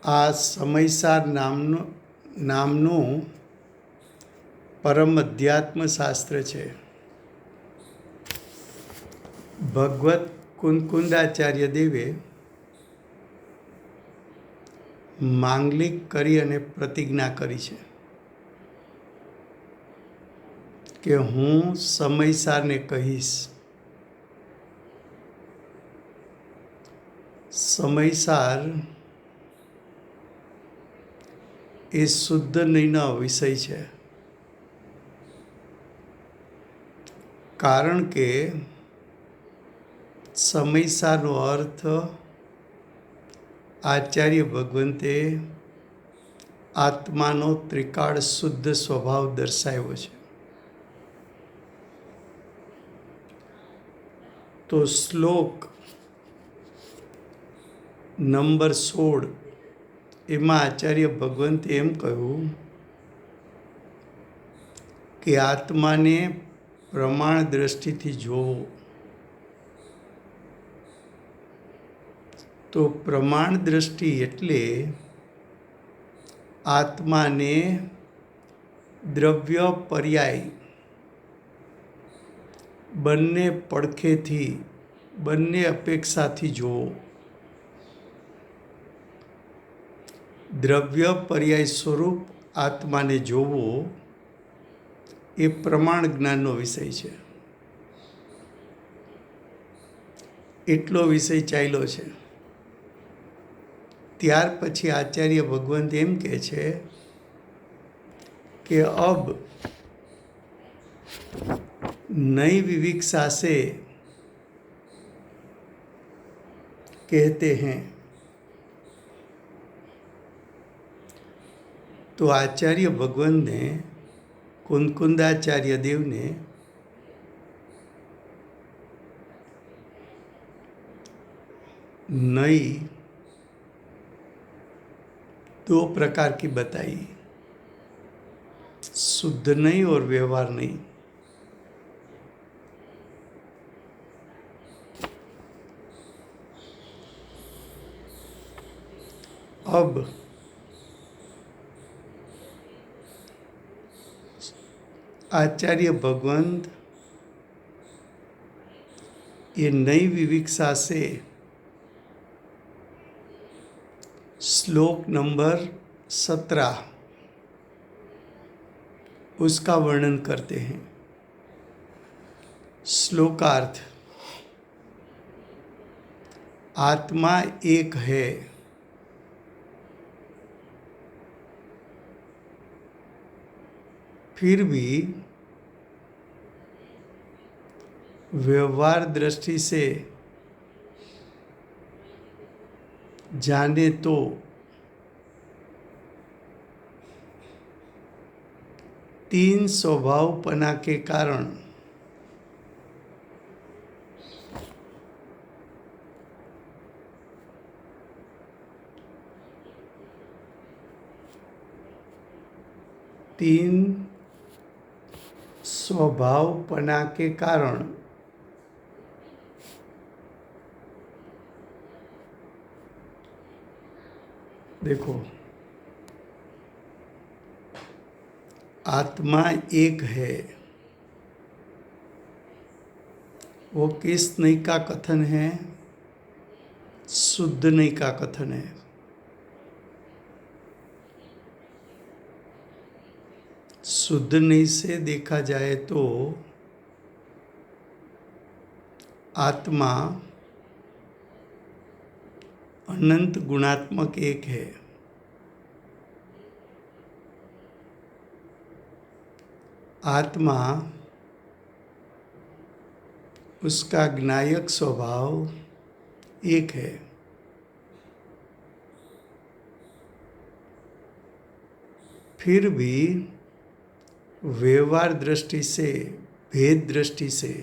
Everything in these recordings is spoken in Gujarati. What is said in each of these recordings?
આ સમયસાર નામનું પરમ અધ્યાત્મ શાસ્ત્ર છે. ભગવત કુંકુંદાચાર્ય દેવે માંગલિક કરી અને પ્રતિજ્ઞા કરી છે કે હું સમયસારને કહીશ, સમયસાર એ શુદ્ધ નહીંનો વિષય છે. કારણ કે સમયસારનો અર્થ આચાર્ય ભગવંતે આત્માનો ત્રિકાળ શુદ્ધ સ્વભાવ દર્શાવ્યો છે. તો શ્લોક નંબર 16 એમાં આચાર્ય ભગવંતે એમ કહ્યું કે આત્માને પ્રમાણ દ્રષ્ટિથી જોવો. તો પ્રમાણ દ્રષ્ટિ એટલે આત્માને દ્રવ્ય પર્યાય બંને પડખેથી, બંને અપેક્ષાથી જોવો. દ્રવ્ય પર્યાય સ્વરૂપ આત્માને જોવો એ પ્રમાણ જ્ઞાનનો વિષય છે. એટલો વિષય ચાલ્યો છે. ત્યાર પછી આચાર્ય ભગવંત એમ કહે છે કે અબ नई विविक्षा से कहते हैं. तो आचार्य भगवान ने कुंकुंदाचार्य देव ने नई 2 प्रकार की बताई, शुद्ध नहीं और व्यवहार नहीं. अब आचार्य भगवंत ये नई विविक्षा से श्लोक नंबर 17 उसका वर्णन करते हैं. श्लोकार्थ: आत्मा एक है, फिर भी व्यवहार दृष्टि से जाने तो तीन स्वभावपना के कारण स्वभावपना के कारण देखो, आत्मा एक है, वो किस नहीं का कथन है? शुद्ध नहीं का कथन है. शुद्ध नहीं से देखा जाए तो आत्मा अनंत गुणात्मक एक है. आत्मा उसका ज्ञायक स्वभाव एक है. फिर भी व्यवहार दृष्टि से, भेद दृष्टि से,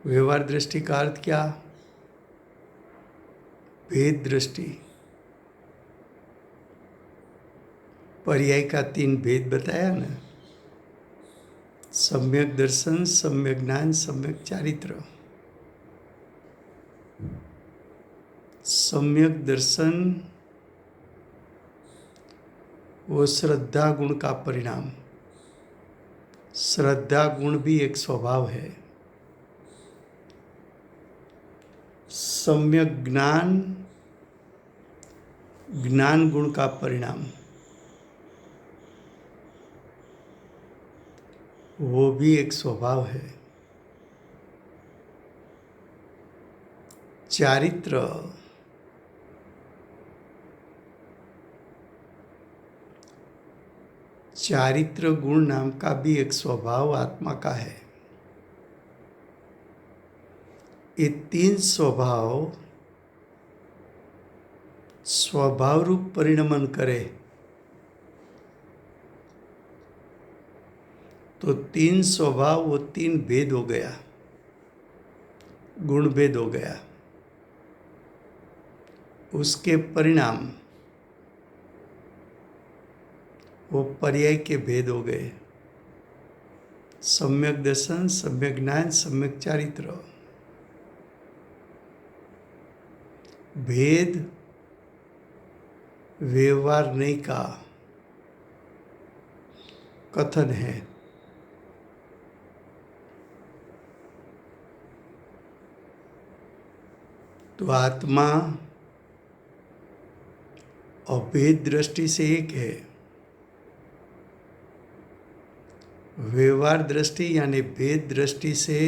व्यवहार दृष्टि का अर्थ क्या? भेद दृष्टि. पर्याय का 3 भेद बताया ना, सम्यक दर्शन, सम्यक ज्ञान, सम्यक चारित्र. सम्यक दर्शन वो श्रद्धा गुण का परिणाम। श्रद्धा गुण भी एक स्वभाव है। सम्यक ज्ञान ज्ञान गुण का परिणाम, वो भी एक स्वभाव है। चारित्र चारित्र गुण नाम का भी एक स्वभाव आत्मा का है। ये तीन स्वभाव स्वभाव रूप परिणमन करे तो तीन स्वभाव, वो तीन भेद हो गया, गुण भेद हो गया। उसके परिणाम वो पर्याय के भेद हो गए। सम्यक दर्शन, सम्यक ज्ञान, सम्यक चारित्र। भेद व्यवहार नहीं का कथन है। तो आत्मा अभेद दृष्टि से एक है, व्यवहार दृष्टि यानी भेद दृष्टि से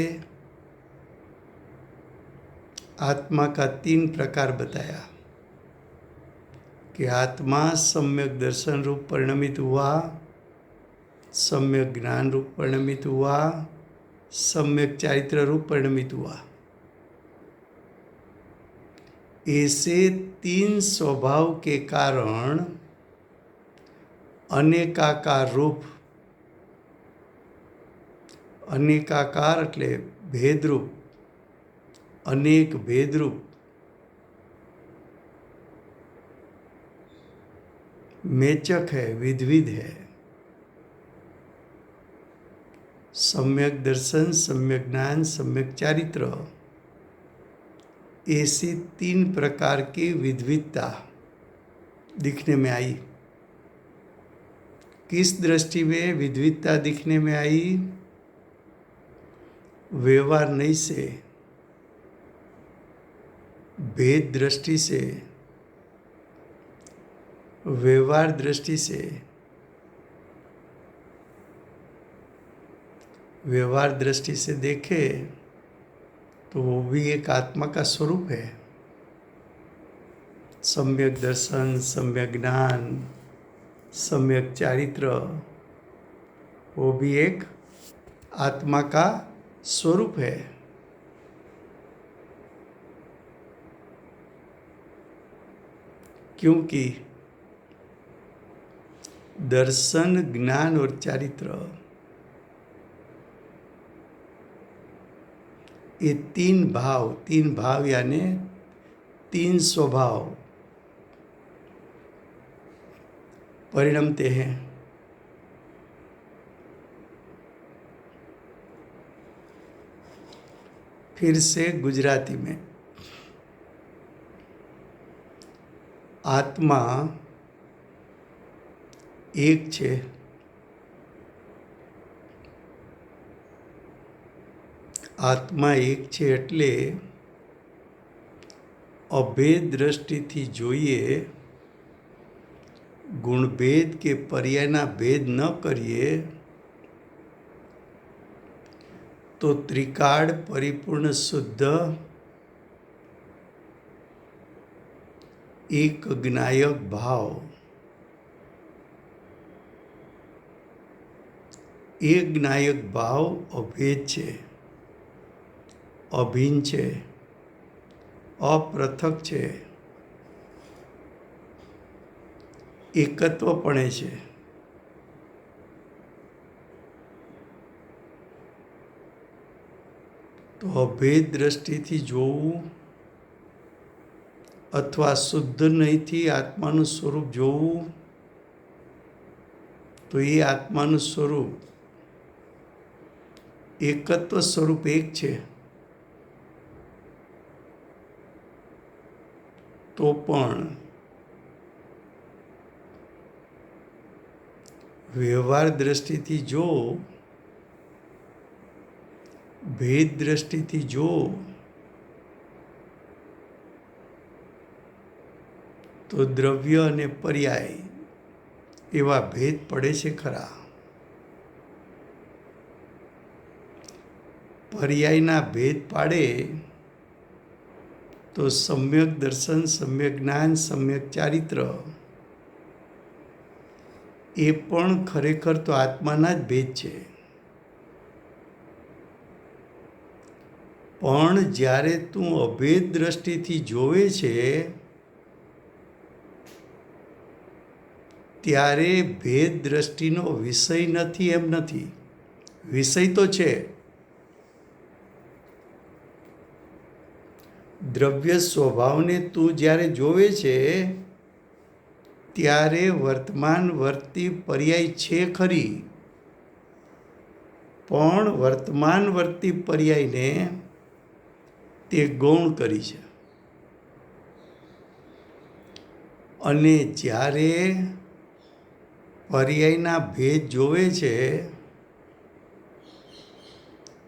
आत्मा का तीन प्रकार बताया कि आत्मा सम्यक दर्शन रूप परिणमित हुआ, सम्यक ज्ञान रूप परिणमित हुआ, सम्यक चारित्र रूप परिणमित हुआ। ऐसे तीन स्वभाव के कारण अनेकाकार रूप, अनेकाकार એટલે भेदरूप, अनेक भेदरूप मेचक है, विधविध है। सम्यक दर्शन, सम्यक ज्ञान, सम्यक चारित्र, ऐसी तीन प्रकार की विधविधता दिखने में आई। किस दृष्टि में विधविधता दिखने में आई? व्यवहार नहीं से, भेद दृष्टि से, व्यवहार दृष्टि से। व्यवहार दृष्टि से देखे तो वो भी एक आत्मा का स्वरूप है। सम्यक दर्शन, सम्यक ज्ञान, सम्यक चारित्र, वो भी एक आत्मा का स्वरूप है। क्योंकि दर्शन, ज्ञान और चारित्र, ये तीन भाव यानी तीन स्वभाव परिणमते हैं। फिर से गुजराती में, आत्मा एक छे, आत्मा एक छे એટલે अभेद दृष्टिथी જોઈએ, गुणभेद के पर्यायना भेद न करिए तो त्रिकाળ परिपूर्ण शुद्ध एक ज्ञायक भाव, एक ज्ञायक भाव अभेद छे, अभिन्न छे, अपृथक छे, एकत्वपणे छे। तो अभेद दृष्टिथी जोवुं अथवा शुद्ध नहींथी आत्मानुं स्वरूप जोवुं तो ये आत्मानुं स्वरूप एकत्व स्वरूप एक छे। तो पण વ્યવહાર દ્રષ્ટિથી જો, ભેદ દ્રષ્ટિથી જો, તો દ્રવ્ય અને પર્યાય એવા ભેદ પડે છે ખરા. પર્યાયના ભેદ પાડે તો સમ્યક દર્શન, સમ્યક જ્ઞાન, સમ્યક ચારિત્ર એ પણ ખરેખર તો આત્માના જ ભેદ છે. પણ જ્યારે તું અભેદ દ્રષ્ટિથી જોવે છે ત્યારે ભેદ દ્રષ્ટિનો વિષય નથી એમ નથી. વિષય તો છે. દ્રવ્ય સ્વભાવને તું જ્યારે જોવે છે ત્યારે વર્તમાન વર્તી પર્યાય છે ખરી, પણ વર્તમાન વર્તી પર્યાયને તે ગૌણ કરી છે. અને જ્યારે પર્યાયના ભેદ જોવે છે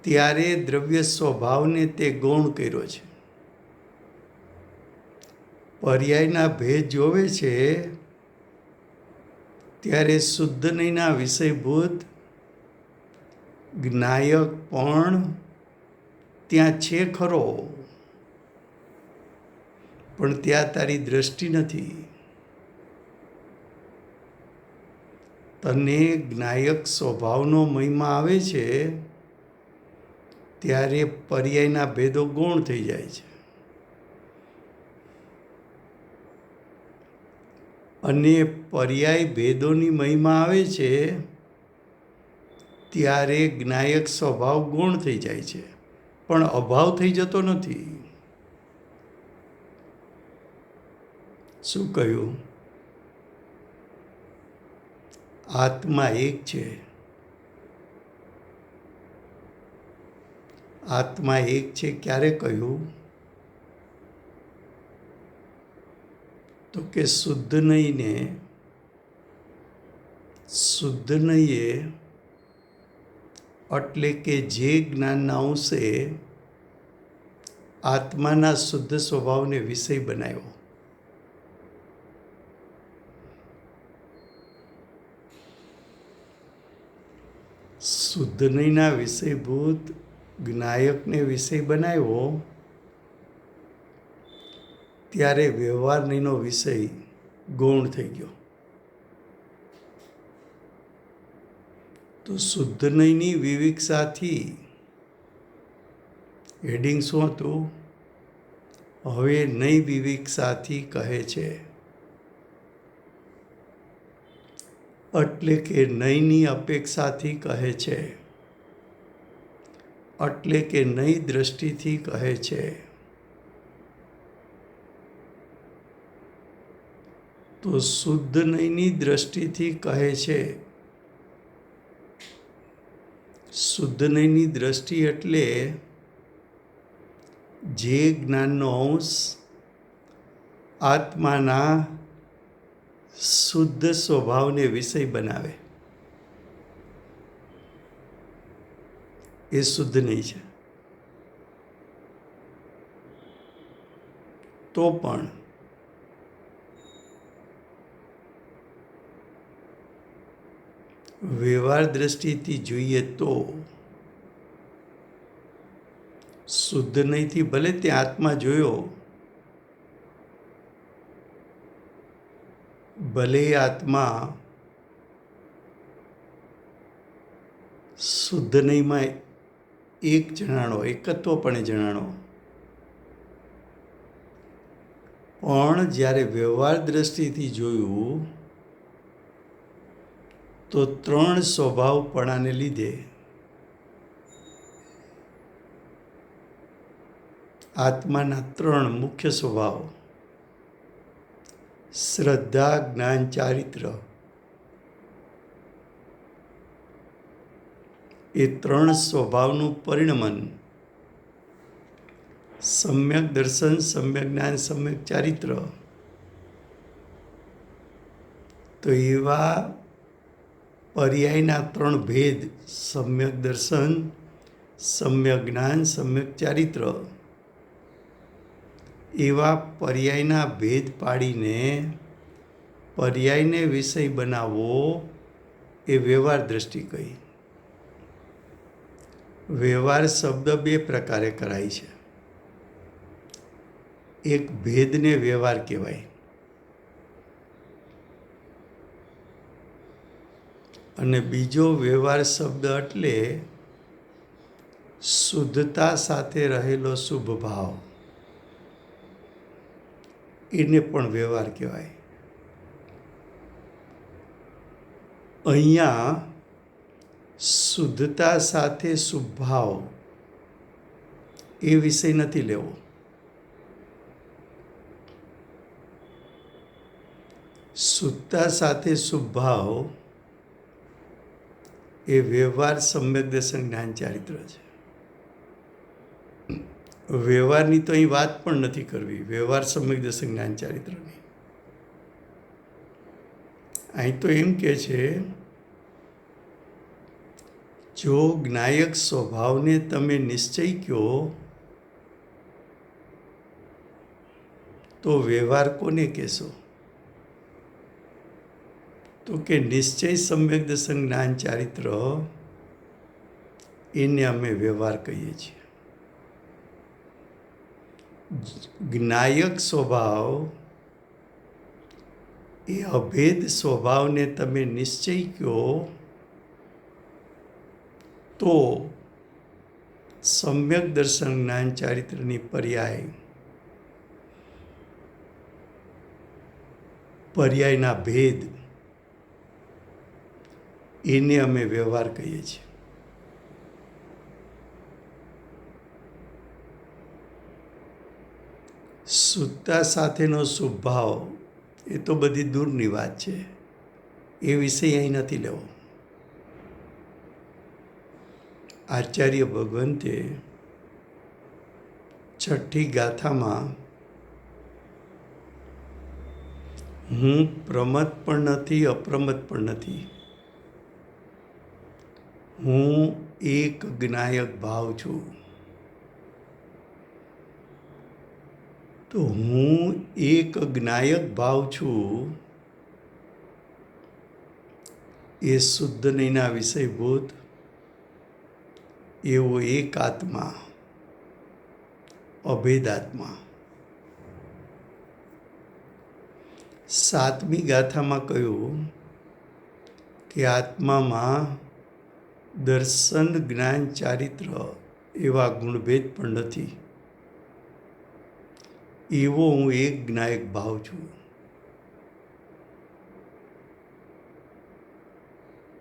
ત્યારે દ્રવ્ય સ્વભાવને તે ગૌણ કર્યો છે. પર્યાયના ભેદ જોવે છે ત્યારે શુદ્ધ નહીંના વિષયભૂત જ્ઞાયક પણ ત્યાં છે ખરો, પણ ત્યાં તારી દ્રષ્ટિ નથી. તને જ્ઞાયક સ્વભાવનો મહિમા આવે છે ત્યારે પર્યાયના ભેદો ગૌણ થઈ જાય છે. અને પર્યાય ભેદોની મહિમા આવે છે ત્યારે જ્ઞાયક સ્વભાવ ગૌણ થઈ જાય છે, પણ અભાવ થઈ જતો નથી. શું કહ્યું? આત્મા એક છે. આત્મા એક છે ક્યારે કહ્યું? તો કે શુદ્ધ નહીંને, શુદ્ધ નહીંએ એટલે કે જે જ્ઞાનના અંશે આત્માના શુદ્ધ સ્વભાવને વિષય બનાવ્યો. શુદ્ધ નહીંના વિષયભૂત જ્ઞાયકને વિષય બનાવ્યો ત્યારે વ્યવહાર નહીંનો વિષય ગૌણ થઈ ગયો. તો શુદ્ધ નહીંની વિવિક્ષાથી હેડિંગ શું હતું? હવે નહીં વિવિક્ષાથી કહે છે. એટલે કે નહીંની અપેક્ષાથી કહે છે, એટલે કે નહીં દ્રષ્ટિથી કહે છે. તો શુદ્ધ નહીંની દ્રષ્ટિથી કહે છે. શુદ્ધ નહીંની દ્રષ્ટિ એટલે જે જ્ઞાનનો અંશ આત્માના શુદ્ધ સ્વભાવને વિષય બનાવે એ શુદ્ધ નહીં છે. તો પણ વ્યવહાર દ્રષ્ટિથી જોઈએ તો શુદ્ધ નહીંથી ભલે ત્યાં આત્મા જોયો, ભલે આત્મા શુદ્ધ નહીંમાં એક જણાણો, એકત્વપણે જણાણો, પણ જ્યારે વ્યવહાર દ્રષ્ટિથી જોયું તો ત્રણ સ્વભાવપણાને લીધે આત્માના ત્રણ મુખ્ય સ્વભાવ શ્રદ્ધા, જ્ઞાન, ચારિત્ર એ ત્રણ સ્વભાવનું પરિણમન સમ્યક દર્શન, સમ્યક જ્ઞાન, સમ્યક ચારિત્ર. તો એવા પર્યાયના 3 ભેદ, સમ્યક દર્શન, સમ્યક જ્ઞાન, સમ્યક ચારિત્ર, એવા પર્યાયના ભેદ પાડીને પર્યાયને વિષય બનાવવો એ વ્યવહાર દ્રષ્ટિ કહી. વ્યવહાર શબ્દ 2 પ્રકારે કરાય છે. એક ભેદને વ્યવહાર કહેવાય અને બીજો વ્યવહાર શબ્દ એટલે શુદ્ધતા સાથે રહેલો શુભ ભાવ, એને પણ વ્યવહાર કહેવાય. અહીંયા શુદ્ધતા સાથે શુભ ભાવ એ વિષય નથી લેવો. શુદ્ધતા સાથે શુભ ભાવ એ વ્યવહાર, સમ્યક દર્શન, જ્ઞાન, ચારિત્ર છે. વ્યવહારની તો અહીં વાત પણ નથી કરવી, વ્યવહાર, સમ્યક દર્શન, જ્ઞાન, ચારિત્રની. અહીં તો એમ કે છે, જો જ્ઞાયક સ્વભાવને તમે નિશ્ચય કહો તો વ્યવહાર કોને કહેશો? તો કે નિશ્ચય, સમ્યક દર્શન, જ્ઞાન, ચારિત્ર એને અમે વ્યવહાર કહીએ છીએ. જ્ઞાયક સ્વભાવ એ અભેદ સ્વભાવને તમે નિશ્ચય કહો તો સમ્યક દર્શન, જ્ઞાન, ચારિત્રની પર્યાયના ભેદ એને અમે વ્યવહાર કહીએ છીએ. શુદ્ધતા સાથેનો શુભ ભાવ એ તો બધી દૂરની વાત છે, એ વિષય અહીં નથી લેવો. આચાર્ય ભગવંતે 6ઠ્ઠી ગાથામાં હું પ્રમત પણ નથી, અપ્રમત પણ નથી, હું એક જ્ઞાયક ભાવ છું. તો હું એક જ્ઞાયક ભાવ છું એ શુદ્ધ નહીંના વિષયભૂત એવો એક આત્મા, અભેદાત્મા. 7મી ગાથામાં કહ્યું કે આત્મામાં દર્શન, જ્ઞાન, ચારિત્ર એવા ગુણભેદ પણ નથી, એવો હું એક જ્ઞાયક ભાવ છું.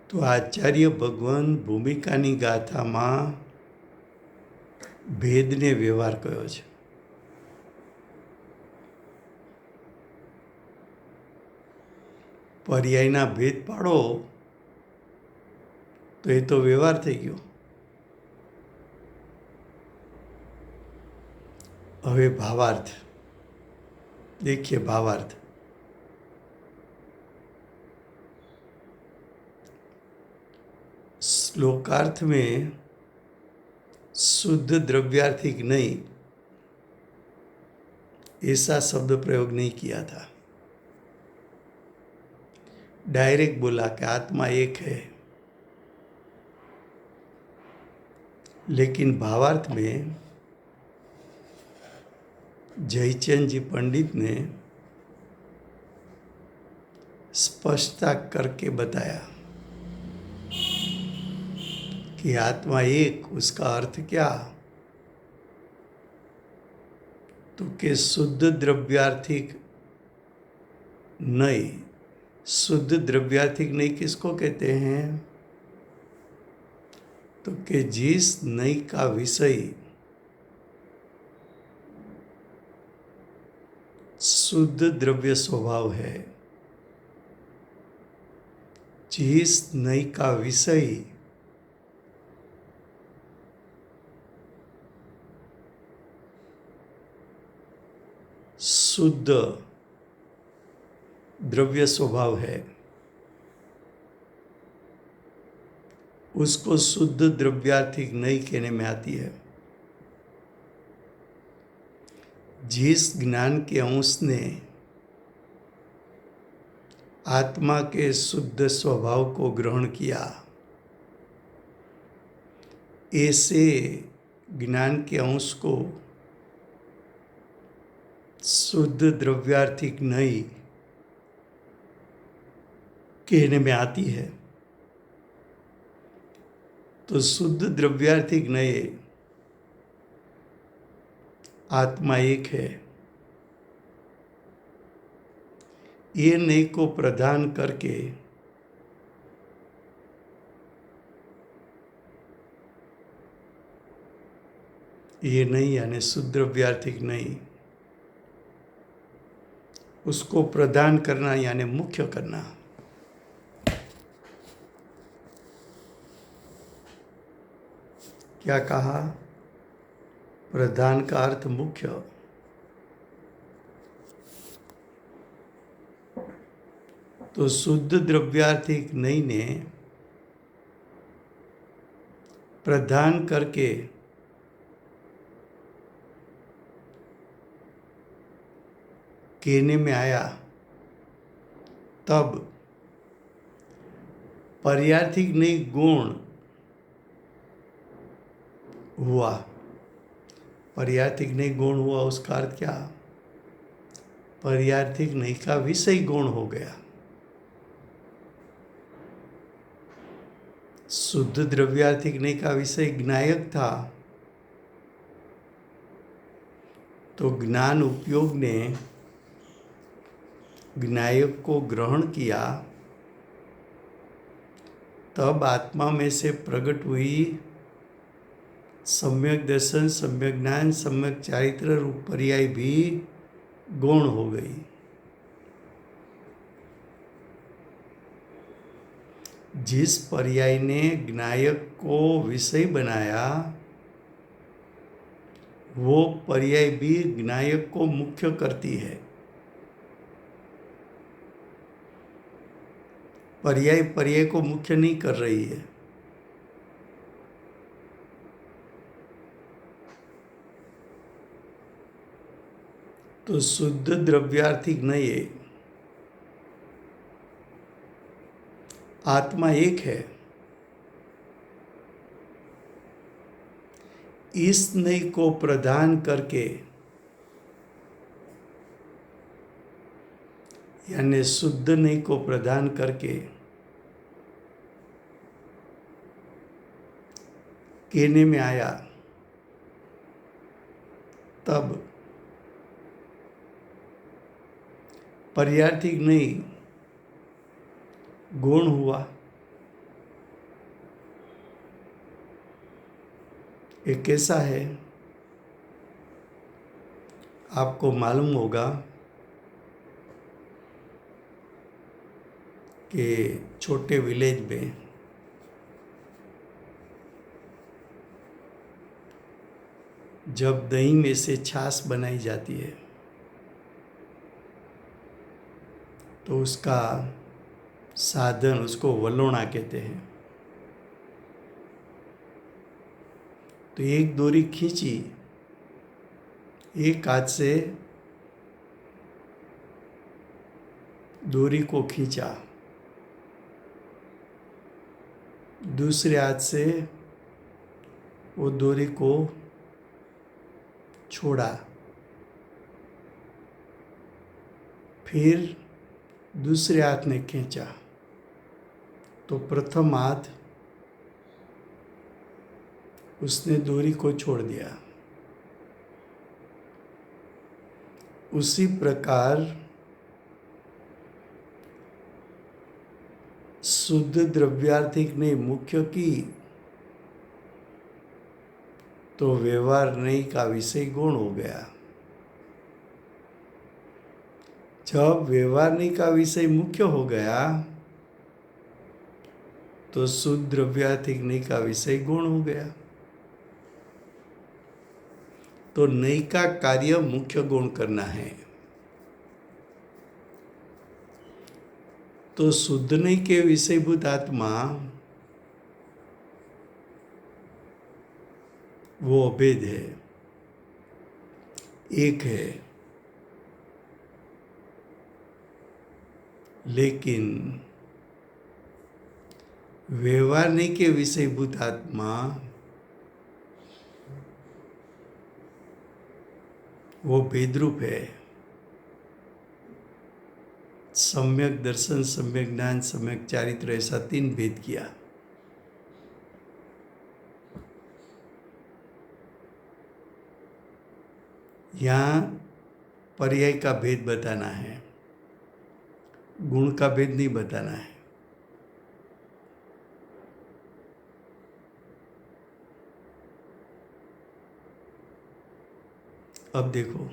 તો આચાર્ય ભગવાન ભૂમિકાની ગાથામાં ભેદને વ્યવહાર કયો છે. પર્યાયના ભેદ પાડો તો એ તો વ્યવહાર થઈ ગયો. હવે भावार्थ देखिए. भावार्थ श्लोकार्थ में शुद्ध द्रव्यार्थिक नहीं ऐसा शब्द प्रयोग नहीं किया था. डायरेक्ट बोला कि आत्मा एक है, लेकिन भावार्थ में जयचंद जी पंडित ने स्पष्टता करके बताया कि आत्मा एक, उसका अर्थ क्या? तो कि शुद्ध द्रव्यार्थिक नहीं. शुद्ध द्रव्यार्थिक नहीं किसको कहते हैं? तो कि जिस नई का विषय शुद्ध द्रव्य स्वभाव है, जिस नई का विषय शुद्ध द्रव्य स्वभाव है, उसको शुद्ध द्रव्यार्थिक नहीं कहने में आती है। जिस ज्ञान के अंश ने आत्मा के शुद्ध स्वभाव को ग्रहण किया, ऐसे ज्ञान के अंश को शुद्ध द्रव्यार्थिक नहीं कहने में आती है। तो शुद्ध द्रव्यार्थिक नहीं, आत्मा एक है। ये नहीं को प्रदान करके ये नहीं यानी शुद्ध द्रव्यार्थिक नहीं, उसको प्रदान करना यानी मुख्य करना। क्या कहा? प्रधान का अर्थ मुख्य। तो शुद्ध द्रव्यार्थिक नहीं ने प्रदान करके कहने में आया, तब पर्यार्थिक नहीं गुण हुआ। पर्यार्थिक नहीं गुण हुआ, उसका अर्थ क्या? पर्यार्थिक नहीं का विषय गुण हो गया। शुद्ध द्रव्यार्थिक नहीं का विषय ज्ञायक था, तो ज्ञान उपयोग ने ज्ञायक को ग्रहण किया, तब आत्मा में से प्रकट हुई सम्यक दर्शन, सम्यक ज्ञान, सम्यक चारित्र रूप पर्याय भी गौण हो गई। जिस पर्याय ने ज्ञायक को विषय बनाया, वो पर्याय भी ज्ञायक को मुख्य करती है। पर्याय पर्याय को मुख्य नहीं कर रही है। तो शुद्ध द्रव्यार्थिक नहीं है, आत्मा एक है। इस नहीं को प्रदान करके यानी शुद्ध नहीं को प्रदान करके कहने में आया, तब पर्यार्थिक नहीं गुण हुआ। ये कैसा है? आपको मालूम होगा कि छोटे विलेज में जब दही में से छाछ बनाई जाती है, तो उसका साधन, उसको वलोणा कहते हैं। तो एक डोरी खींची, एक हाथ से डोरी को खींचा, दूसरे हाथ से वो डोरी को छोड़ा, फिर दूसरे हाथ ने खींचा, तो प्रथम हाथ उसने डोरी को छोड़ दिया। उसी प्रकार शुद्ध द्रव्यार्थिक ने मुख्य की, तो व्यवहार नहीं का विषय गुण हो गया। जब व्यवहार नहीं का विषय मुख्य हो गया, तो शुद्ध द्रव्यार्थिक नहीं का विषय गुण हो गया। तो नहीं का कार्य मुख्य गुण करना है। तो शुद्ध नहीं के विषयभूत आत्मा वो अभेद है, एक है, लेकिन व्यवहारने के विषयभूत आत्मा वो भेदरूप है। सम्यक दर्शन, सम्यक ज्ञान, सम्यक चारित्र, ऐसा 3 भेद किया। यहाँ पर्याय का भेद बताना है, गुण का भेद नहीं बताना है। अब देखो,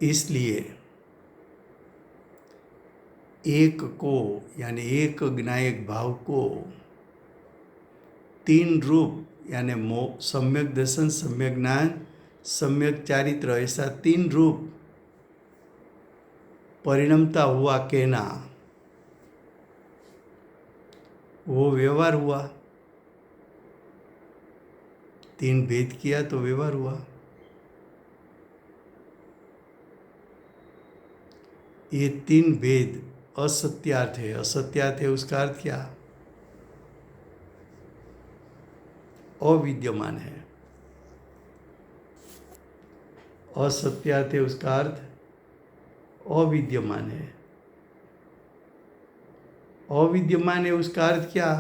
इसलिए एक को यानी एक ज्ञायक भाव को 3 रूप यानी सम्यक दर्शन, सम्यक ज्ञान, सम्यक चारित्र, ऐसा 3 रूप परिणमता हुआ कहना, वो व्यवहार हुआ। 3 भेद किया तो व्यवहार हुआ। ये 3 भेद असत्यार्थ है। असत्यार्थ है उसका अर्थ क्या? अविद्यमान है। असत्यार्थ है उसका अर्थ अविद्यमान है। अविद्यमान है उसका अर्थ क्या?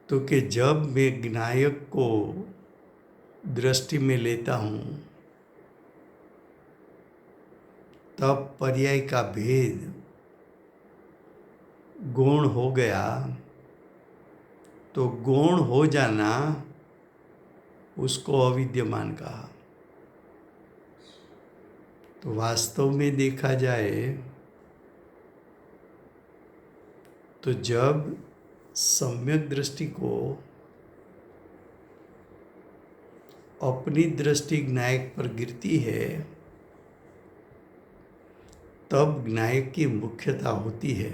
तो कि जब मैं ज्ञायक को दृष्टि में लेता हूँ तब पर्याय का भेद गौण हो गया, तो गौण हो जाना उसको अविद्यमान कहा। तो वास्तव में देखा जाए तो जब सम्यक दृष्टि को अपनी दृष्टि ज्ञायक पर गिरती है तब ज्ञायक की मुख्यता होती है।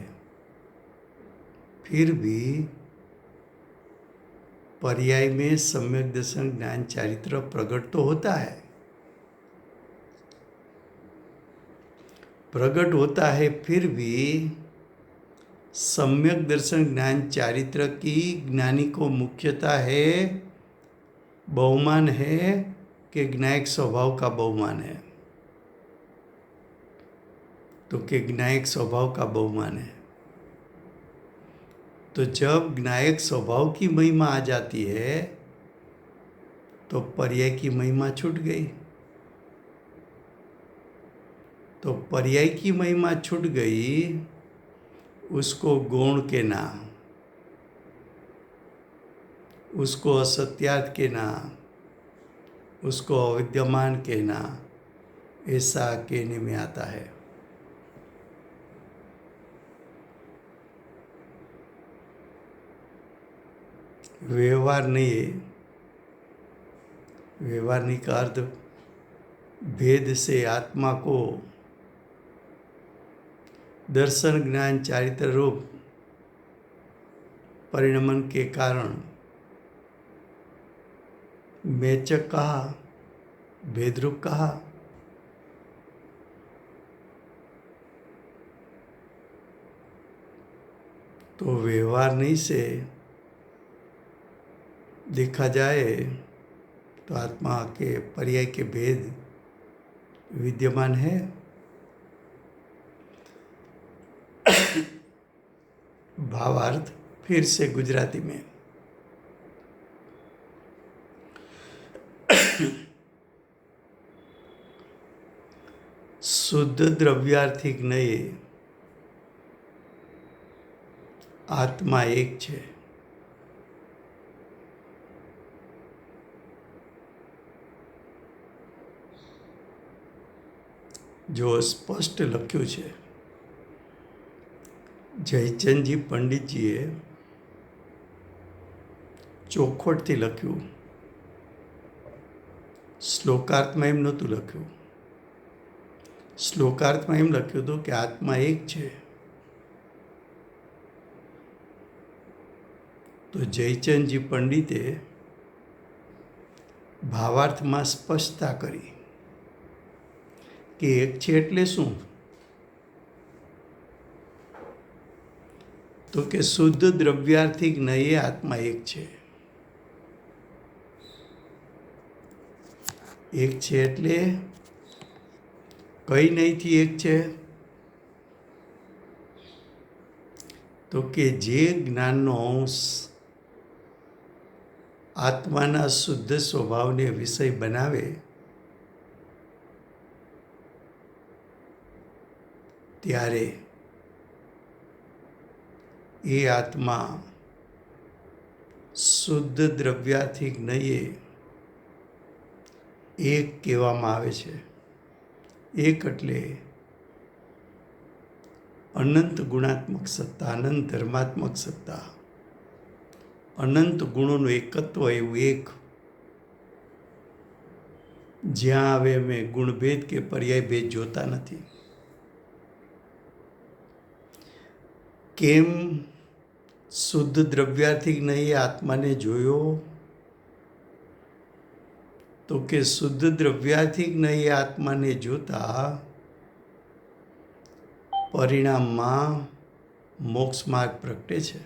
फिर भी पर्याय में सम्यक दर्शन, ज्ञान, चारित्र प्रकट तो होता है। प्रकट होता है, फिर भी सम्यक दर्शन, ज्ञान, चारित्र की ज्ञानी को मुख्यता है, बहुमान है कि ज्ञायक स्वभाव का बहुमान है? तो कि ज्ञायक स्वभाव का बहुमान है। तो जब ज्ञायक स्वभाव की महिमा आ जाती है तो पर्याय की महिमा छूट गई। तो पर्याय की महिमा छूट गई, उसको गौण कहना, उसको असत्यार्थ कहना, उसको अविद्यमान कहना, ऐसा कहने में आता है। व्यवहार नहीं है। व्यवहार नहीं का अर्थ भेद से आत्मा को दर्शन, ज्ञान, चारित्र रूप परिणमन के कारण मेचक कहा, भेदरूप कहा। तो व्यवहार नहीं से देखा जाए तो आत्मा के पर्याय के भेद विद्यमान है। भावार्थ फिर से गुजराती में। शुद्ध द्रव्यार्थिक नहीं, आत्मा एक है। जो સ્પષ્ટ લખ્યું છે જયચંદજી પંડિતજીએ ચોખવટથી લખ્યું, શ્લોકાર્થમાં એમ નહોતું લખ્યું, શ્લોકાર્થમાં એમ લખ્યું હતું કે આત્મા એક છે. તો જયચંદજી પંડિતે ભાવાર્થમાં સ્પષ્ટતા કરી કે એક છે એટલે શું? તો કે શુદ્ધ દ્રવ્યાર્થી જ્ઞેય આત્મા એક છે. એક છે એટલે કઈ નહીંથી એક છે? તો કે જે જ્ઞાનનો અંશ આત્માના શુદ્ધ સ્વભાવને વિષય બનાવે ત્યારે એ આત્મા શુદ્ધ દ્રવ્યાર્થી જ્ઞેય એક કહેવામાં આવે છે. એક એટલે અનંત ગુણાત્મક સત્તા, અનંત ધર્માત્મક સત્તા, અનંત ગુણોનું એકત્વ એવું એક. જ્યાં હવે અમે ગુણભેદ કે પર્યાય ભેદ જોતા નથી. કેમ શુદ્ધ દ્રવ્યાર્થી જ્ઞેય આત્માને જોયો? તો કે શુદ્ધ દ્રવ્યાર્થી જ્ઞેય આત્માને જોતા પરિણામમાં મોક્ષ માર્ગ પ્રગટે છે.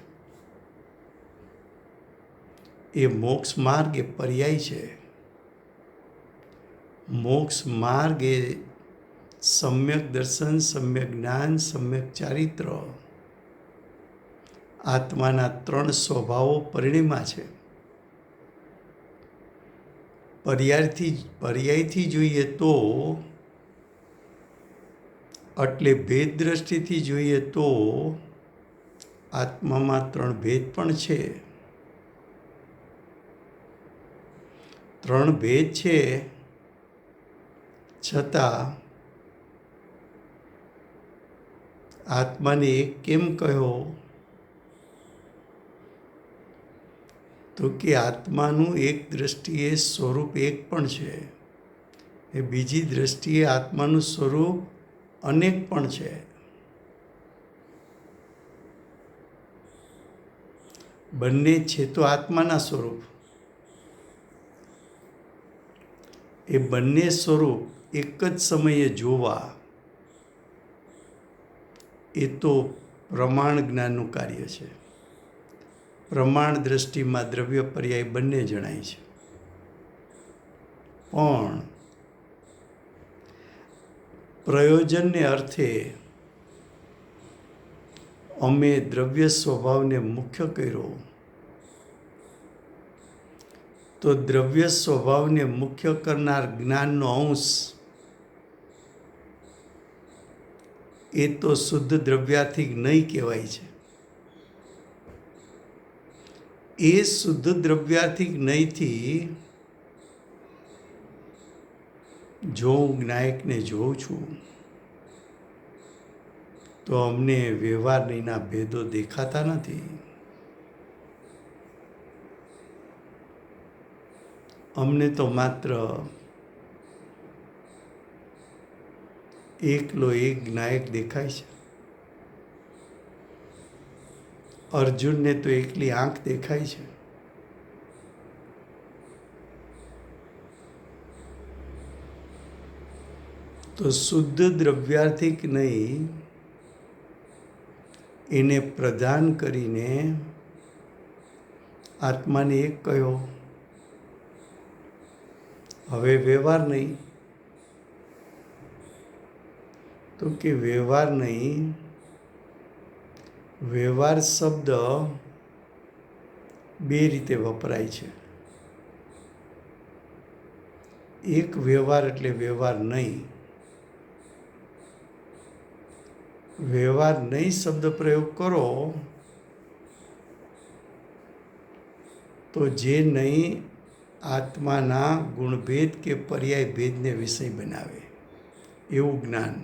એ મોક્ષ માર્ગ એ પર્યાય છે. મોક્ષ માર્ગ એ સમ્યક દર્શન, સમ્યક જ્ઞાન, સમ્યક ચારિત્ર, આત્માના 3 સ્વભાવો પરિણ્યા છે. પર્યાયથી જોઈએ તો એટલે ભેદ દ્રષ્ટિથી જોઈએ તો આત્મામાં 3 ભેદ પણ છે. 3 ભેદ છે છતાં આત્માને એક કેમ કહ્યો? તો કે આત્માનું એક દ્રષ્ટિએ સ્વરૂપ એક પણ છે, એ બીજી દ્રષ્ટિએ આત્માનું સ્વરૂપ અનેક પણ છે. બંને છે તો આત્માના સ્વરૂપ. એ બંને સ્વરૂપ એક જ સમયે જોવા એ તો પ્રમાણ જ્ઞાનનું કાર્ય છે. પ્રમાણ દ્રષ્ટિમાં દ્રવ્ય પર્યાય બંને જણાય છે. પણ પ્રયોજનને અર્થે અમે દ્રવ્ય સ્વભાવને મુખ્ય કર્યો. તો દ્રવ્ય સ્વભાવને મુખ્ય કરનાર જ્ઞાનનો અંશ એ તો શુદ્ધ દ્રવ્યાર્થી જ્ઞેય કહેવાય છે. એ શુદ્ધ દ્રવ્યાર્થી જ્ઞેયથી જો હું જ્ઞાયકને જોઉં છું તો અમને વ્યવહારના ભેદો દેખાતા નથી. અમને તો માત્ર એકલો એક જ્ઞાયક દેખાય છે. અર્જુનને તો એકલી આંખ દેખાય છે. તો શુદ્ધ દ્રવ્યાર્થી જ્ઞેય એને પ્રદાન કરીને આત્માને એક કહ્યો. હવે વ્યવહાર નહીં. તો કે વ્યવહાર નહીં. વ્યવહાર શબ્દ 2 રીતે વપરાય છે. એક વ્યવહાર એટલે વ્યવહાર નહીં. વ્યવહાર નહીં શબ્દ પ્રયોગ કરો તો જે નહીં આત્માના ગુણભેદ કે પર્યાય ભેદને વિષય બનાવે એવું જ્ઞાન,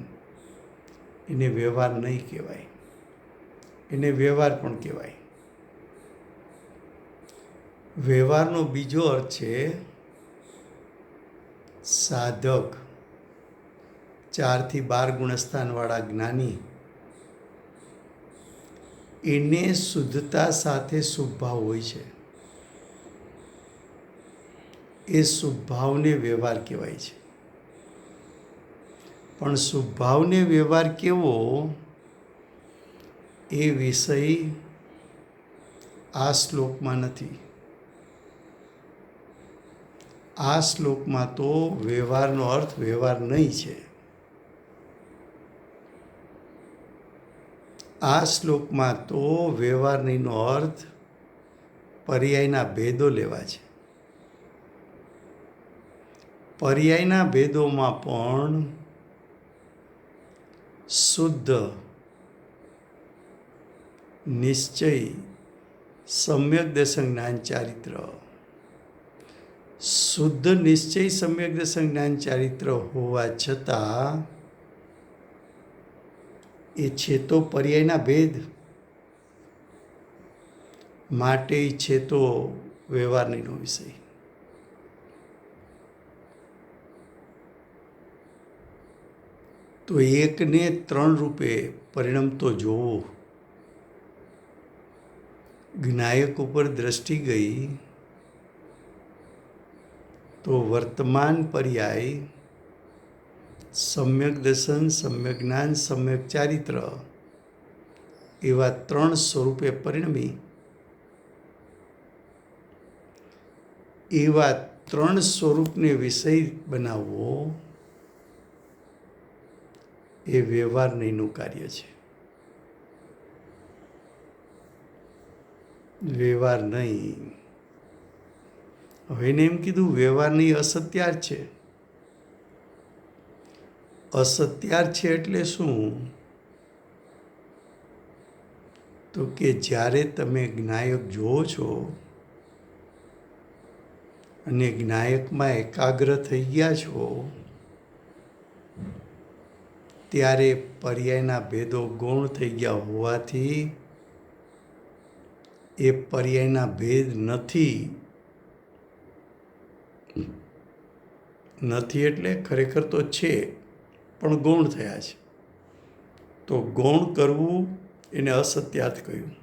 એને વ્યવહાર નહીં કહેવાય. એને વ્યવહાર પણ કહેવાય. વ્યવહારનો બીજો અર્થ છે સાધક, 4 થી 12 ગુણસ્થાનવાળા જ્ઞાની એને શુદ્ધતા સાથે શુભ ભાવ હોય છે. એ શુભ ભાવને વ્યવહાર કહેવાય છે. પણ શુભ ભાવને વ્યવહાર કેવો એ વિષય આ શ્લોકમાં નથી. આ શ્લોકમાં તો વ્યવહારનો અર્થ વ્યવહાર નહીં છે. આ શ્લોકમાં તો વ્યવહાર નહીંનો અર્થ પર્યાયના ભેદો લેવા છે. પર્યાયના ભેદોમાં પણ શુદ્ધ, નિશ્ચય, સમ્યક દર્શન જ્ઞાન ચારિત્ર, શુદ્ધ નિશ્ચય સમ્યક દર્શન જ્ઞાન ચારિત્ર હોવા છતાં એ છે તો પર્યાયના ભેદ, માટે છે તો વ્યવહારનો વિષય. તો એકને 3 રૂપે પરિણમતો જોવો. જ્ઞાયક ઉપર દ્રષ્ટિ ગઈ તો વર્તમાન પર્યાય સમ્યક દર્શન, સમ્યક જ્ઞાન, સમ્યક ચારિત્ર એવા 3 સ્વરૂપે પરિણમી. એવા 3 સ્વરૂપને વિષય બનાવવો એ વ્યવહાર નહીંનું કાર્ય છે. વ્યવહાર નહીં. હવે એને એમ કીધું વ્યવહાર નહીં અસત્યાર છે. અસત્યાર છે એટલે શું? તો કે જ્યારે તમે જ્ઞાયક જુઓ છો અને જ્ઞાયકમાં એકાગ્ર થઈ ગયા છો ત્યારે પર્યાયના ભેદો ગૌણ થઈ ગયા હોવાથી એ પર્યાયના ભેદ નથી. નથી એટલે ખરેખર તો છે પણ ગૌણ થયા છે. તો ગૌણ કરવું એને અસત્યાર્થ કહ્યું.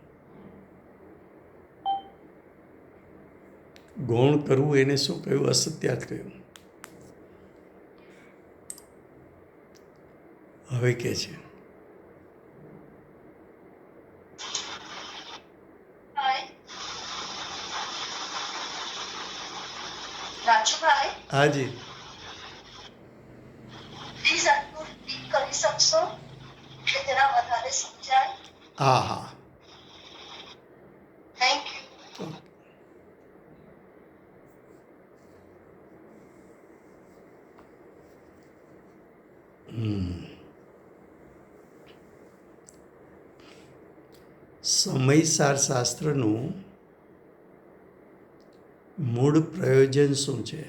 ગૌણ કરવું એને શું કહ્યું? અસત્યાર્થ કહ્યું. હવે કે છે રાજુભાઈ, હાજી પ્લીઝ આટલું રિપીટ કરી શકશો કે જરા વધારે સમજાય? હા હા થેન્ક યુ. સમયસાર શાસ્ત્રનું મૂળ પ્રયોજન શું છે?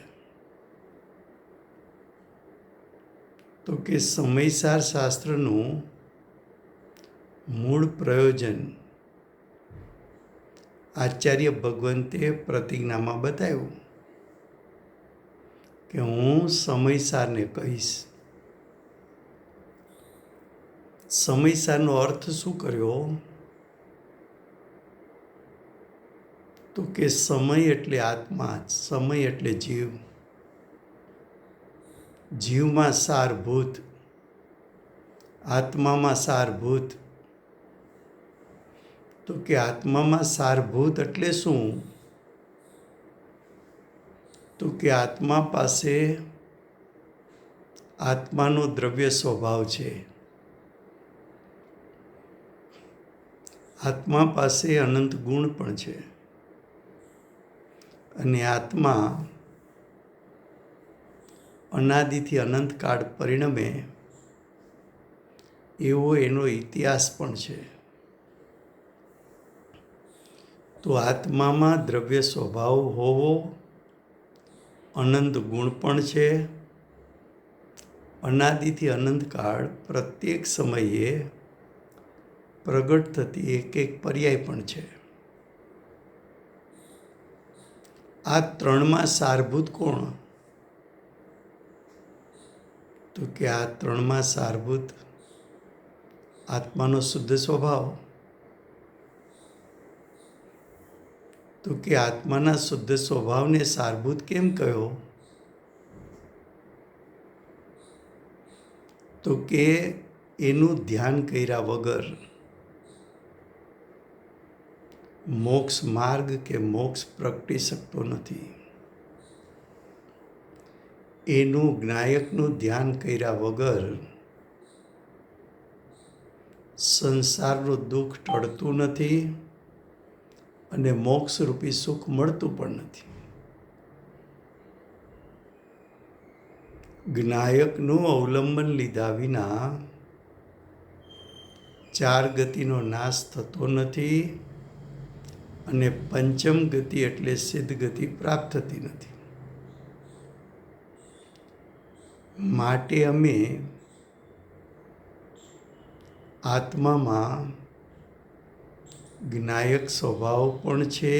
તો કે સમયસાર શાસ્ત્રનું મૂળ પ્રયોજન આચાર્ય ભગવંતે પ્રતિજ્ઞામાં બતાવ્યું કે હું સમયસારને કહીશ. સમયસારનો અર્થ શું કર્યો? તો કે સમય એટલે આત્મા, સમય એટલે જીવ. જીવમાં સારભૂત, આત્મામાં સારભૂત. તો કે આત્મામાં સારભૂત એટલે શું? તો કે આત્મા પાસે આત્માનો દ્રવ્ય સ્વભાવ છે. આત્મા પાસે અનંત ગુણ પણ છે. અને આત્મા અનાદિથી અનંતકાળ પરિણમે એવો એનો ઇતિહાસ પણ છે. તો આત્મામાં દ્રવ્ય સ્વભાવ હોવો, અનંત ગુણ પણ છે, અનાદિથી અનંતકાળ પ્રત્યેક સમયે પ્રગટ થતી એક એક પર્યાય પણ છે. આ ત્રણમાં સારભૂત કોણ? તો કે આ ત્રણમાં સારભૂત આત્માનો શુદ્ધ સ્વભાવ. તો કે આત્માના શુદ્ધ સ્વભાવને સારભૂત કેમ કહ્યો? તો કે એનું ધ્યાન કર્યા વગર મોક્ષ માર્ગ કે મોક્ષ પ્રગટી શકતો નથી. એનું જ્ઞાયકનું ધ્યાન કર્યા વગર સંસારનું દુઃખ ટળતું નથી અને મોક્ષરૂપી સુખ મળતું પણ નથી. જ્ઞાયકનું અવલંબન લીધા વિના 4 ગતિનો નાશ થતો નથી અને પંચમ ગતિ એટલે સિદ્ધ ગતિ પ્રાપ્ત થતી નથી. માટે અમે આત્મામાં જ્ઞાયક સ્વભાવ પણ છે,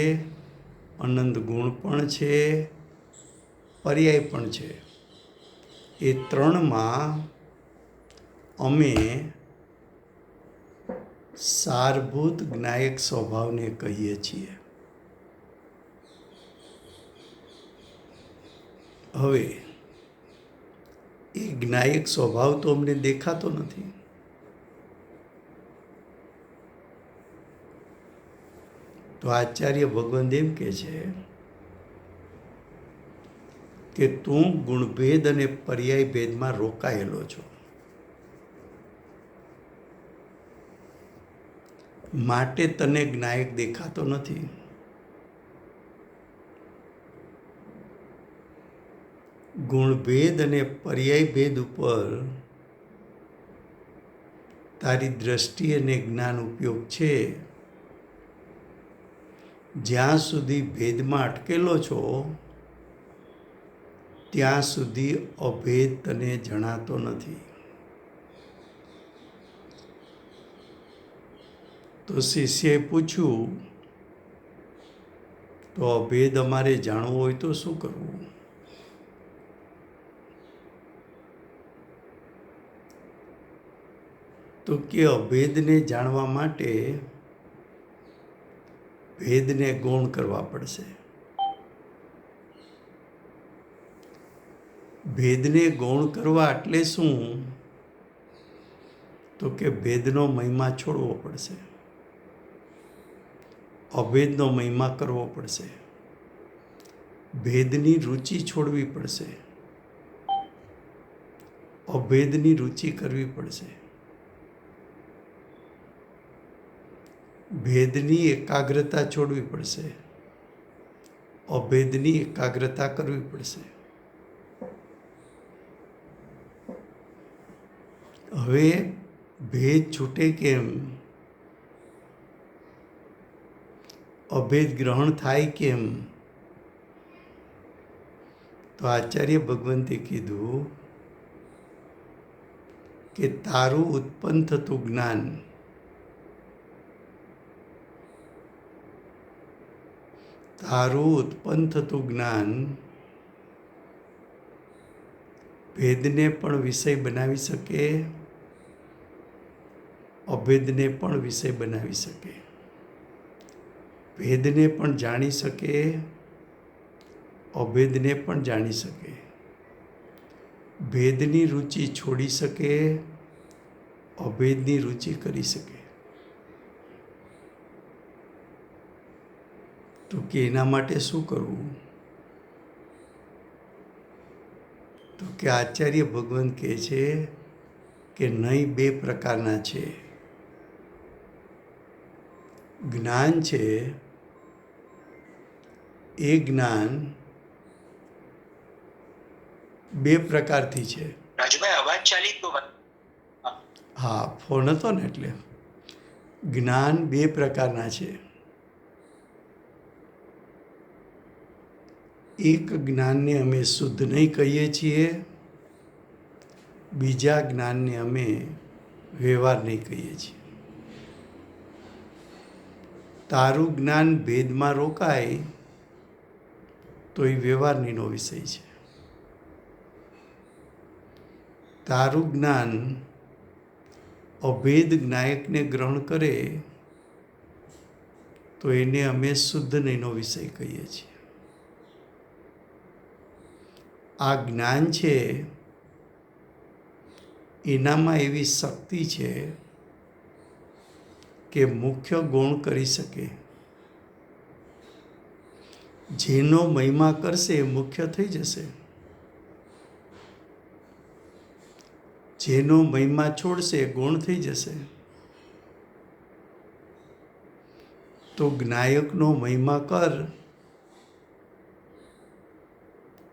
અનંત ગુણ પણ છે, પર્યાય પણ છે. એ ત્રણમાં અમે સારભૂત જ્ઞાયક સ્વભાવને કહીએ છીએ. હવે એ જ્ઞાયક સ્વભાવ તો અમને દેખાતો નથી. તો આચાર્ય ભગવંત એમ કહે છે કે તું ગુણભેદ અને પર્યાય ભેદમાં રોકાયેલો છો, માટે તને જ્ઞાયક દેખાતો નથી. ગુણભેદ અને પર્યાય ભેદ ઉપર તારી દ્રષ્ટિ અને જ્ઞાન ઉપયોગ છે. જ્યાં સુધી ભેદમાં અટકેલો છો ત્યાં સુધી અભેદ તને જણાતો નથી. તો શિષ્યએ પૂછ્યું, તો અભેદ અમારે જાણવો હોય તો શું કરવું? તો કે અભેદને જાણવા માટે ભેદને ગૌણ કરવા પડશે. ભેદને ગૌણ કરવા એટલે શું? તો કે ભેદનો મહિમા છોડવો પડશે, અભેદનો મહિમા કરવો પડશે, ભેદની રુચિ છોડવી પડશે, અભેદની રુચિ કરવી પડશે, ભેદની એકાગ્રતા છોડવી પડશે, અભેદની એકાગ્રતા કરવી પડશે. હવે ભેદ છૂટે કેમ? અભેદ ગ્રહણ થાય કેમ? તો આચાર્ય ભગવંતે કીધું કે તારું ઉત્પન્ન થતું જ્ઞાન ભેદને પણ વિષય બનાવી શકે, અભેદને પણ વિષય બનાવી શકે, ભેદને પણ જાણી શકે, અભેદને પણ જાણી શકે, ભેદની રુચિ છોડી શકે, અભેદની રુચિ કરી શકે. તો કે એના માટે શું કરવું? તો કે આચાર્ય ભગવંત કહે છે કે નહીં 2 પ્રકારના છે. જ્ઞાન છે એ જ્ઞાન 2 પ્રકારથી છે. રાજુભાઈ અવાજ ચાલી તો હા, ફોન હતો ને એટલે. જ્ઞાન 2 પ્રકારના છે. એક જ્ઞાનને અમે શુદ્ધ નહીં કહીએ છીએ, બીજા જ્ઞાનને અમે વ્યવહાર નહીં કહીએ છીએ. તારું જ્ઞાન ભેદમાં રોકાય તો એ વ્યવહારનીનો વિષય છે. તારું જ્ઞાન અભેદ જ્ઞાયકને ગ્રહણ કરે તો એને અમે શુદ્ધ નહીંનો વિષય કહીએ છીએ. આ જ્ઞાન છે એનામાં એવી શક્તિ છે કે મુખ્ય ગુણ કરી શકે. જેનો મહિમા કરશે એ મુખ્ય થઈ જશે. જેનો મહિમા છોડશે એ ગુણ થઈ જશે. તો જ્ઞાયકનો મહિમા કર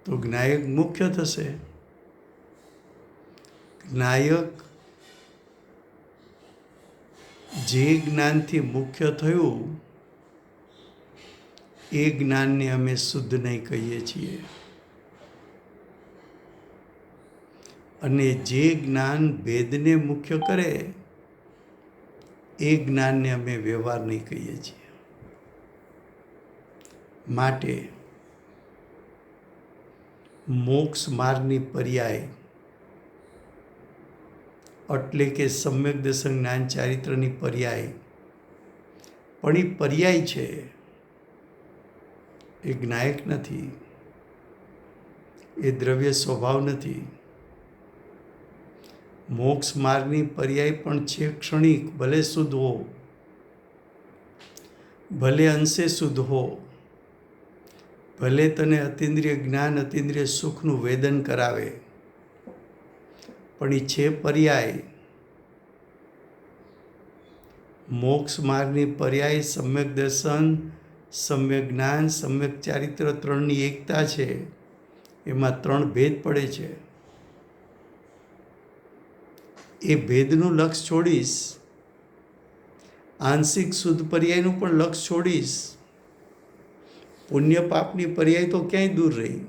તો જ્ઞાયક મુખ્ય થશે. જ્ઞાયક જે જ્ઞાનથી મુખ્ય થયું એ જ્ઞાનને અમે શુદ્ધ નહીં કહીએ છીએ. અને જે જ્ઞાન ભેદને મુખ્ય કરે એ જ્ઞાનને અમે વ્યવહાર નહીં કહીએ છીએ. માટે મોક્ષ માર્ગની પર્યાય એટલે કે સમ્યક દર્શન જ્ઞાન ચારિત્રની પર્યાય પણ એ પર્યાય છે, એ જ્ઞાયક નથી, એ દ્રવ્ય સ્વભાવ નથી. મોક્ષ માર્ગની પર્યાય પણ છે ક્ષણિક, ભલે શુદ્ધ હો, ભલે અંશે શુદ્ધ હો, ભલે તને અતિન્દ્રિય જ્ઞાન અતિન્દ્રિય સુખનું વેદન કરાવે, પણ એ છે પર્યાય. મોક્ષ માર્ગની પર્યાય સમ્યક દર્શન, સમ્યક જ્ઞાન, સમ્યક ચારિત્ર ત્રણની એકતા છે. એમાં ત્રણ ભેદ પડે છે. એ ભેદનું લક્ષ છોડીશ, આંશિક શુદ્ધ પર્યાયનું પણ લક્ષ છોડીશ, પુણ્ય પાપની પર્યાય તો ક્યાંય દૂર રહી.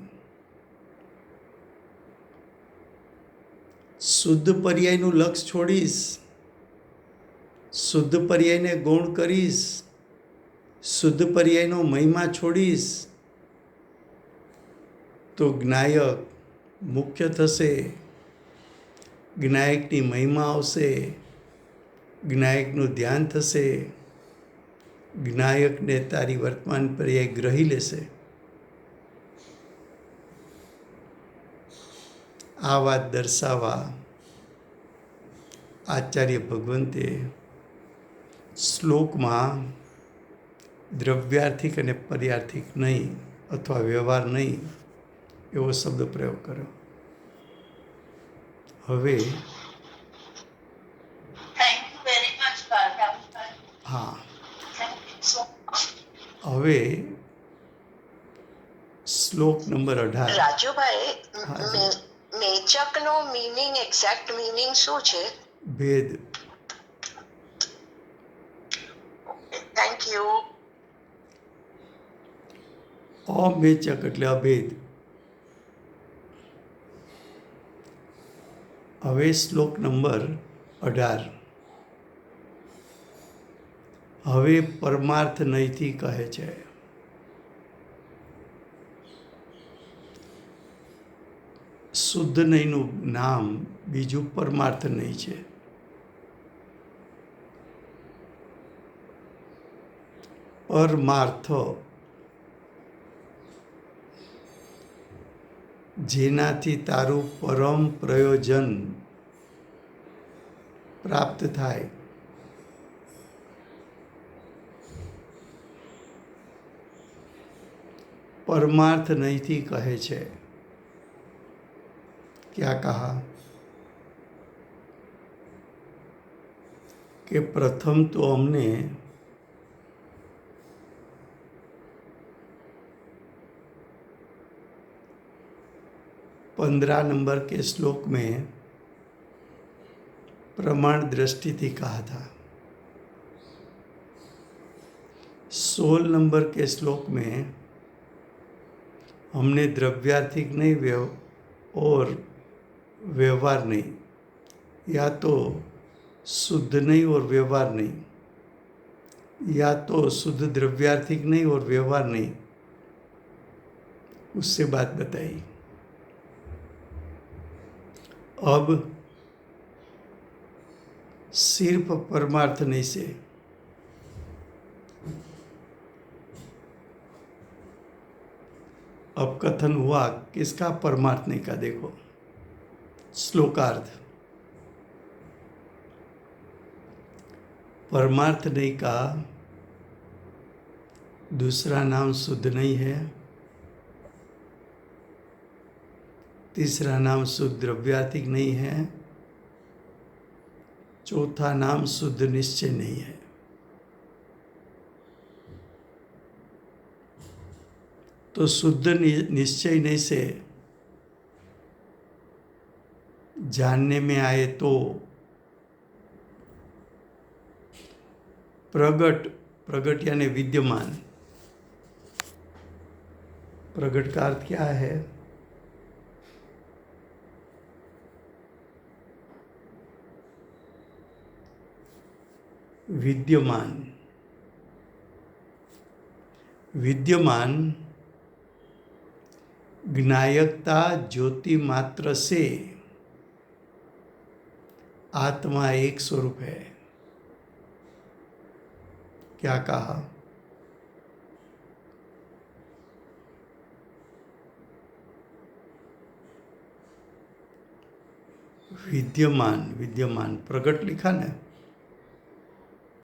શુદ્ધ પર્યાયનું લક્ષ છોડીશ, શુદ્ધ પર્યાયને ગૌણ કરીશ, શુદ્ધ પર્યાયનો મહિમા છોડીશ તો જ્ઞાયક મુખ્ય થશે. જ્ઞાયકની મહિમા આવશે, જ્ઞાયકનું ધ્યાન થશે, જ્ઞાયકને તારી વર્તમાન પર્યાય ગ્રહી લેશે. આ વાત દર્શાવવા આચાર્ય ભગવંતે શ્લોકમાં દ્રવ્યાર્થિક અને પર્યાર્થિક નહીં અથવા વ્યવહાર નહીં એવો શબ્દ પ્રયોગ કર્યો. હવે હા, હવે શ્લોક નંબર 18. રાજુભાઈ, મેચકનો મીનિંગ, એક્ઝેક્ટ મીનિંગ શું છે? ભેદ. Thank you. અમેચક એટલે અભેદ. હવે શ્લોક નંબર 18. હવે પરમાર્થ નહીંથી કહે છે. શુદ્ધ નહીંનું નામ બીજું પરમાર્થ નહીં છે. પરમાર્થ જેનાથી તારું પરમ પ્રયોજન પ્રાપ્ત થાય. परमार्थ नहींથી કહે છે. क्या कहा कि प्रथम तो हमने पंद्रह नंबर के श्लोक में प्रमाण दृष्टि थी कहा था. 16 नंबर के श्लोक में हमने द्रव्यार्थिक नहीं और व्यवहार नहीं, या तो शुद्ध नहीं और व्यवहार नहीं, या तो शुद्ध द्रव्यार्थिक नहीं और व्यवहार नहीं, उससे बात बताई. अब सिर्फ परमार्थ नहीं से अब कथन हुआ किसका? परमार्थ नहीं का। देखो श्लोकार्थ। परमार्थ नहीं का दूसरा नाम शुद्ध नहीं है, तीसरा नाम शुद्ध द्रव्यार्थिक नहीं है, चौथा नाम शुद्ध निश्चय नहीं है। तो शुद्ध निश्चय नहीं से जानने में आए तो प्रगट यानी विद्यमान। प्रगट का अर्थ क्या है? विद्यमान। विद्यमान ज्ञायकता ज्योति मात्र से आत्मा एक स्वरूप है। क्या कहा? विद्यमान। विद्यमान प्रगट लिखा ना,